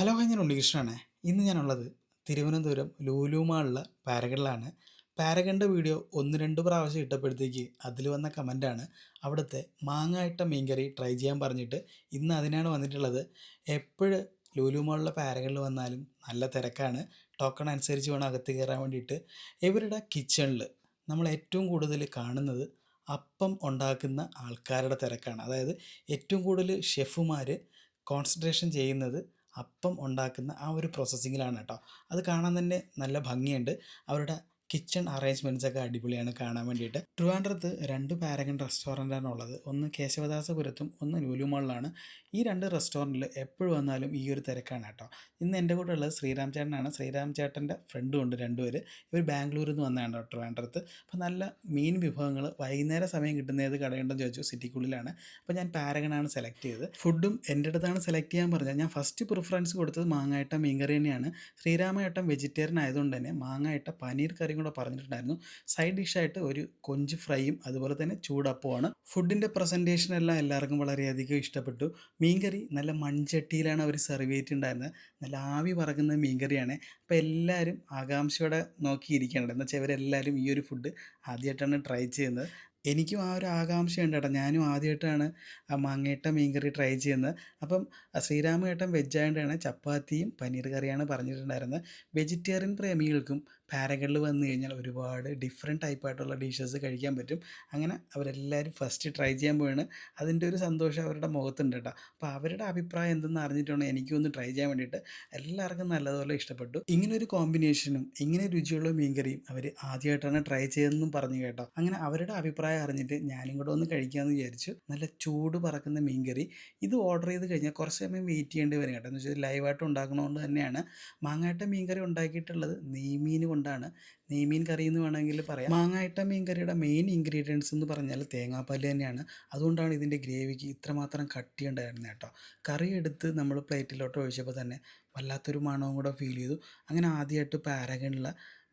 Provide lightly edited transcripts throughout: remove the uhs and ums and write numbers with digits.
Hello, ഞാൻ ഉണ്ണികൃഷ്ണനാണ്. ഇന്ന് ഞാനുള്ളത് തിരുവനന്തപുരം ലുലു മാളിലെ പാരഗണിലാണ്. പാരഗണിൻ്റെ വീഡിയോ 1-2 പ്രാവശ്യം ഇട്ടപ്പോഴത്തേക്ക് അതിൽ വന്ന കമൻറ്റാണ് അവിടുത്തെ മാങ്ങ ഇട്ട മീൻകറി ട്രൈ ചെയ്യാൻ പറഞ്ഞിട്ട്. ഇന്ന് അതിനാണ് വന്നിട്ടുള്ളത്. എപ്പോഴും ലുലു മാളിലെ പാരഗണിൽ വന്നാലും നല്ല തിരക്കാണ്. ടോക്കൺ അനുസരിച്ച് വേണം അകത്ത് കയറാൻ വേണ്ടിയിട്ട്. ഇവരുടെ കിച്ചണിൽ നമ്മൾ ഏറ്റവും കൂടുതൽ കാണുന്നത് അപ്പം ഉണ്ടാക്കുന്ന ആൾക്കാരുടെ തിരക്കാണ്. അതായത് ഏറ്റവും കൂടുതൽ ഷെഫുമാർ കോൺസെൻട്രേഷൻ ചെയ്യുന്നത് അപ്പം ഉണ്ടാക്കുന്ന ആ ഒരു പ്രോസസ്സിങ്ങിലാണ് കേട്ടോ. അത് കാണാൻ തന്നെ നല്ല ഭംഗിയുണ്ട്. അവരുടെ കിച്ചൺ അറേഞ്ച്മെൻറ്റ്സൊക്കെ അടിപൊളിയാണ് കാണാൻ വേണ്ടിയിട്ട്. ട്രിവാൻഡ്രത്ത് 2 പാരഗൺ റെസ്റ്റോറൻ്റാണ് ഉള്ളത്. ഒന്ന് കേശവദാസപുരത്തും ഒന്ന് ലുലു മാളിലാണ്. ഈ 2 റെസ്റ്റോറൻറ്റിൽ എപ്പോഴും വന്നാലും ഈ ഒരു തിരക്കാണ് കേട്ടോ. ഇന്ന് എൻ്റെ കൂടെ ഉള്ളത് ശ്രീറാം ചേട്ടനാണ്. ശ്രീറാം ചേട്ടൻ്റെ ഫ്രണ്ടും ഉണ്ട്, 2 പേര്. ഇവർ ബാംഗ്ലൂരിൽ നിന്ന് വന്നതാണ് കേട്ടോ, ട്രിവാൻഡ്രത്ത്. അപ്പോൾ നല്ല മീൻ വിഭവങ്ങൾ വൈകുന്നേരം സമയം കിട്ടുന്ന ഏത് കടയുണ്ടെന്ന് ചോദിച്ചു. സിറ്റിക്കുള്ളിലാണ്. അപ്പോൾ ഞാൻ പാരഗണാണ് സെലക്ട് ചെയ്തത്. ഫുഡും എൻ്റെ അടുത്താണ് സെലക്ട് ചെയ്യാൻ പറഞ്ഞത്. ഞാൻ ഫസ്റ്റ് പ്രിഫറൻസ് കൊടുത്തത് മാങ്ങായിട്ട മീൻകറി തന്നെയാണ്. ശ്രീരാമേട്ടൻ വെജിറ്റേറിയൻ ആയതുകൊണ്ട് തന്നെ മാങ്ങായിട്ട പനീർ കറിയും കൂടെ പറഞ്ഞിട്ടുണ്ടായിരുന്നു. സൈഡ് ഡിഷായിട്ട് ഒരു കൊഞ്ച് ഫ്രൈയും അതുപോലെ തന്നെ ചൂടപ്പമാണ്. ഫുഡിൻ്റെ പ്രസൻറ്റേഷൻ എല്ലാം എല്ലാവർക്കും വളരെയധികം ഇഷ്ടപ്പെട്ടു. മീൻകറി നല്ല മൺചട്ടിയിലാണ് അവർ സെർവ് ചെയ്തിട്ടുണ്ടായിരുന്നത്. നല്ല ആവി പറക്കുന്ന മീൻകറിയാണ്. അപ്പോൾ എല്ലാവരും ആകാംക്ഷയോടെ നോക്കിയിരിക്കേണ്ടത്. എന്ന് വെച്ചാൽ ഇവരെല്ലാവരും ഈ ഒരു ഫുഡ് ആദ്യമായിട്ടാണ് ട്രൈ ചെയ്യുന്നത്. എനിക്കും ആ ഒരു ആകാംക്ഷയുണ്ട് കേട്ടോ. ഞാനും ആദ്യമായിട്ടാണ് ആ മാങ്ങയിട്ട മീൻകറി ട്രൈ ചെയ്യുന്നത്. അപ്പം ശ്രീരാമേട്ടൻ വെജ് ചപ്പാത്തിയും പനീർ കറിയാണ് പറഞ്ഞിട്ടുണ്ടായിരുന്നത്. വെജിറ്റേറിയൻ പ്രേമികൾക്കും പാരഗണിൽ വന്നു കഴിഞ്ഞാൽ ഒരുപാട് ഡിഫറെൻറ്റ് ടൈപ്പായിട്ടുള്ള ഡിഷസ് കഴിക്കാൻ പറ്റും. അങ്ങനെ അവരെല്ലാവരും ഫസ്റ്റ് ട്രൈ ചെയ്യാൻ പോവാണ്. അതിൻ്റെ ഒരു സന്തോഷം അവരുടെ മുഖത്തുണ്ട് കേട്ടോ. അപ്പോൾ അവരുടെ അഭിപ്രായം എന്തെന്ന് അറിഞ്ഞിട്ടാണ് എനിക്കും ഒന്ന് ട്രൈ ചെയ്യാൻ വേണ്ടിയിട്ട്. എല്ലാവർക്കും നല്ലതുപോലെ ഇഷ്ടപ്പെട്ടു. ഇങ്ങനൊരു കോമ്പിനേഷനും ഇങ്ങനെ രുചിയുള്ള മീൻകറിയും അവർ ആദ്യമായിട്ടാണ് ട്രൈ ചെയ്തതെന്നും പറഞ്ഞു കേട്ടോ. അങ്ങനെ അവരുടെ അഭിപ്രായം അറിഞ്ഞിട്ട് ഞാനും കൂടെ ഒന്ന് കഴിക്കാമെന്ന് വിചാരിച്ചു. നല്ല ചൂട് പറക്കുന്ന മീൻകറി. ഇത് ഓർഡർ ചെയ്ത് കഴിഞ്ഞാൽ കുറച്ച് സമയം വെയിറ്റ് ചെയ്യേണ്ടി വരും കേട്ടോ. എന്ന് വെച്ചാൽ ലൈവായിട്ട് ഉണ്ടാക്കണതുകൊണ്ട് തന്നെയാണ്. മാങ്ങായിട്ട മീൻകറി ഉണ്ടാക്കിയിട്ടുള്ളത് നെയ്മീൻ കൊണ്ടാണ്. നെയ്മീൻ കറി എന്ന് വേണമെങ്കിൽ പറയാം. മാങ്ങായിട്ട മീൻകറിയുടെ മെയിൻ ഇൻഗ്രീഡിയൻസ് എന്ന് പറഞ്ഞാൽ തേങ്ങാപ്പാൽ തന്നെയാണ്. അതുകൊണ്ടാണ് ഇതിൻ്റെ ഗ്രേവിക്ക് ഇത്രമാത്രം കട്ടിയുണ്ടായിരുന്നത് കേട്ടോ. കറി എടുത്ത് നമ്മൾ പ്ലേറ്റിലോട്ട് ഒഴിച്ചപ്പോൾ തന്നെ വല്ലാത്തൊരു മണവും കൂടെ ഫീൽ ചെയ്തു. അങ്ങനെ ആദ്യമായിട്ട് പാരഗണിലുള്ള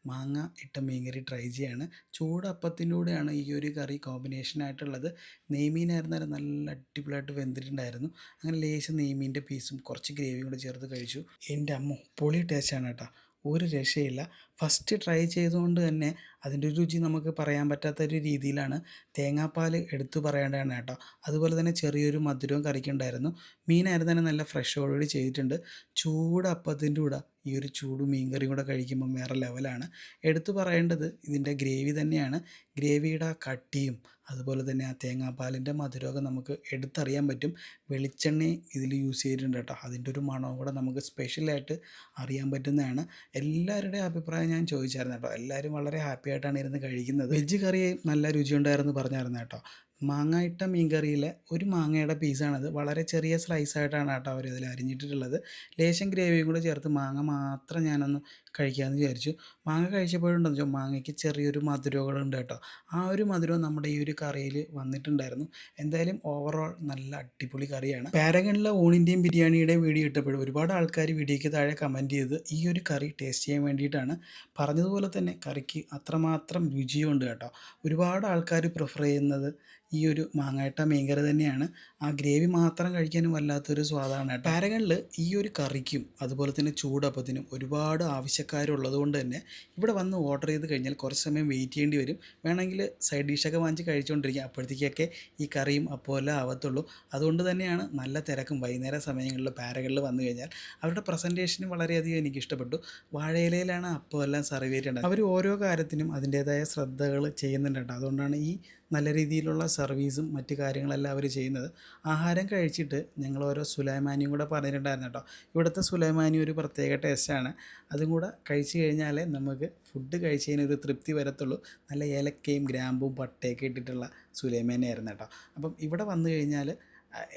മാങ്ങ ഇട്ട മീൻകറി ട്രൈ ചെയ്യാണ്. ചൂടപ്പത്തിൻ്റെ കൂടെയാണ് ഈ ഒരു കറി കോമ്പിനേഷനായിട്ടുള്ളത്. നെയ്മീനായിരുന്നാലും നല്ല അടിപൊളിയായിട്ട് വെന്തിട്ടുണ്ടായിരുന്നു. അങ്ങനെ ലേശം നെയ്മീൻ്റെ പീസും കുറച്ച് ഗ്രേവിയും കൂടെ ചേർത്ത് കഴിച്ചു. എൻ്റെ അമ്മോ, പൊളി ടേസ്റ്റാണ് കേട്ടോ. ഒരു രക്ഷയില്ല. ഫസ്റ്റ് ട്രൈ ചെയ്തുകൊണ്ട് തന്നെ അതിൻ്റെ രുചി നമുക്ക് പറയാൻ പറ്റാത്തൊരു രീതിയിലാണ്. തേങ്ങാപ്പാൽ എടുത്തു പറയേണ്ടതാണ് കേട്ടോ. അതുപോലെ തന്നെ ചെറിയൊരു മധുരവും കറിക്കുണ്ടായിരുന്നു. മീനായിരുന്നാലും നല്ല ഫ്രഷോടുകൂടി ചെയ്തിട്ടുണ്ട്. ചൂടപ്പത്തിൻ്റെ കൂടെ ഈ ഒരു ചൂട് മീൻ കറിയും കൂടെ കഴിക്കുമ്പോൾ വേറെ ലെവലാണ്. എടുത്തു പറയേണ്ടത് ഇതിൻ്റെ ഗ്രേവി തന്നെയാണ്. ഗ്രേവിയുടെ ആ കട്ടിയും അതുപോലെ തന്നെ ആ തേങ്ങാപ്പാലിൻ്റെ മധുരമൊക്കെ നമുക്ക് എടുത്തറിയാൻ പറ്റും. വെളിച്ചെണ്ണയും ഇതിൽ യൂസ് ചെയ്തിട്ടുണ്ട് കേട്ടോ. അതിൻ്റെ ഒരു മണവും കൂടെ നമുക്ക് സ്പെഷ്യലായിട്ട് അറിയാൻ പറ്റുന്നതാണ്. എല്ലാവരുടെയും അഭിപ്രായം ഞാൻ ചോദിച്ചായിരുന്നു കേട്ടോ. എല്ലാവരും വളരെ ഹാപ്പി ആയിട്ടാണ് ഇരുന്ന് കഴിക്കുന്നത്. വെജ് കറി നല്ല രുചിയുണ്ടായിരുന്നു പറഞ്ഞായിരുന്നു കേട്ടോ. മാങ്ങ ഇട്ട മീൻ കറിയിലെ ഒരു മാങ്ങയുടെ പീസാണത്. വളരെ ചെറിയ സ്ലൈസായിട്ടാണ് കേട്ടോ അവർ ഇതിൽ അരിഞ്ഞിട്ടുള്ളത്. ലേശം ഗ്രേവിയും കൂടെ ചേർത്ത് മാങ്ങ മാത്രം ഞാനൊന്ന് കഴിക്കാമെന്ന് വിചാരിച്ചു. മാങ്ങ കഴിച്ചപ്പോഴുണ്ടെന്ന് വെച്ചാൽ മാങ്ങയ്ക്ക് ചെറിയൊരു മധുരങ്ങളുണ്ട് കേട്ടോ. ആ ഒരു മധുരം നമ്മുടെ ഈ ഒരു കറിയിൽ വന്നിട്ടുണ്ടായിരുന്നു. എന്തായാലും ഓവറോൾ നല്ല അടിപൊളി കറിയാണ്. പാരഗണിലെ ഊണിൻ്റെയും ബിരിയാണിയുടെയും വീഡിയോ ഇട്ടപ്പോഴും ഒരുപാട് ആൾക്കാർ വീഡിയോയ്ക്ക് താഴെ കമൻറ്റ് ചെയ്ത് ഈ ഒരു കറി ടേസ്റ്റ് ചെയ്യാൻ വേണ്ടിയിട്ടാണ്. പറഞ്ഞതുപോലെ തന്നെ കറിക്ക് അത്രമാത്രം രുചിയുണ്ട് കേട്ടോ. ഒരുപാട് ആൾക്കാർ പ്രിഫർ ചെയ്യുന്നത് ഈ ഒരു മാങ്ങായിട്ട മീൻകറി തന്നെയാണ്. ആ ഗ്രേവി മാത്രം കഴിക്കാനും വല്ലാത്തൊരു സ്വാദാണ് കേട്ടോ. പാരഗണിൽ ഈ ഒരു കറിക്കും അതുപോലെ തന്നെ ചൂടപ്പത്തിനും ഒരുപാട് ആവശ്യക്കാരുള്ളത് കൊണ്ട് തന്നെ ഇവിടെ വന്ന് ഓർഡർ ചെയ്ത് കഴിഞ്ഞാൽ കുറച്ച് സമയം വെയിറ്റ് ചെയ്യേണ്ടി വരും. വേണമെങ്കിൽ സൈഡ് ഡിഷൊക്കെ വാങ്ങിച്ച് കഴിച്ചുകൊണ്ടിരിക്കുക. അപ്പോഴത്തേക്കൊക്കെ ഈ കറിയും അപ്പോൾ ആവത്തുള്ളൂ. അതുകൊണ്ട് തന്നെയാണ് നല്ല തിരക്കും വൈകുന്നേര സമയങ്ങളിൽ പാരഗണിൽ വന്നു കഴിഞ്ഞാൽ. അവരുടെ പ്രസൻറ്റേഷനും വളരെയധികം എനിക്ക് ഇഷ്ടപ്പെട്ടു. വാഴയിലയിലാണ് അപ്പോൾ എല്ലാം സെർവ് ചെയ്തിട്ടുള്ളത്. അവർ ഓരോ കാര്യത്തിനും അതിൻ്റേതായ ശ്രദ്ധകൾ ചെയ്യുന്നുണ്ട് കേട്ടോ. അതുകൊണ്ടാണ് ഈ നല്ല രീതിയിലുള്ള സർവീസും മറ്റ് കാര്യങ്ങളെല്ലാം അവർ ചെയ്യുന്നത്. ആഹാരം കഴിച്ചിട്ട് ഞങ്ങൾ ഓരോ സുലൈമാനിയും കൂടെ പറഞ്ഞിട്ടുണ്ടായിരുന്നു കേട്ടോ. ഇവിടുത്തെ സുലൈമാനി ഒരു പ്രത്യേക ടേസ്റ്റാണ്. അതും കൂടെ കഴിച്ച് കഴിഞ്ഞാലേ നമുക്ക് ഫുഡ് കഴിച്ചതിനൊരു തൃപ്തി വരത്തുള്ളൂ. നല്ല ഏലക്കയും ഗ്രാമ്പും പട്ടയൊക്കെ ഇട്ടിട്ടുള്ള സുലൈമാനിയായിരുന്നു കേട്ടോ. അപ്പം ഇവിടെ വന്നു കഴിഞ്ഞാൽ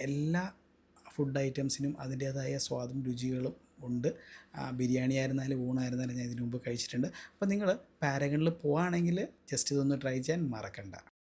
എല്ലാ ഫുഡ് ഐറ്റംസിനും അതിൻ്റേതായ സ്വാദും രുചികളും ഉണ്ട്. ബിരിയാണി ആയിരുന്നാലും ഊണായിരുന്നാലും ഞാൻ ഇതിനു മുമ്പ് കഴിച്ചിട്ടുണ്ട്. അപ്പോൾ നിങ്ങൾ പാരഗണിൽ പോവുകയാണെങ്കിൽ ജസ്റ്റ് ഇതൊന്ന് ട്രൈ ചെയ്യാൻ മറക്കണ്ട.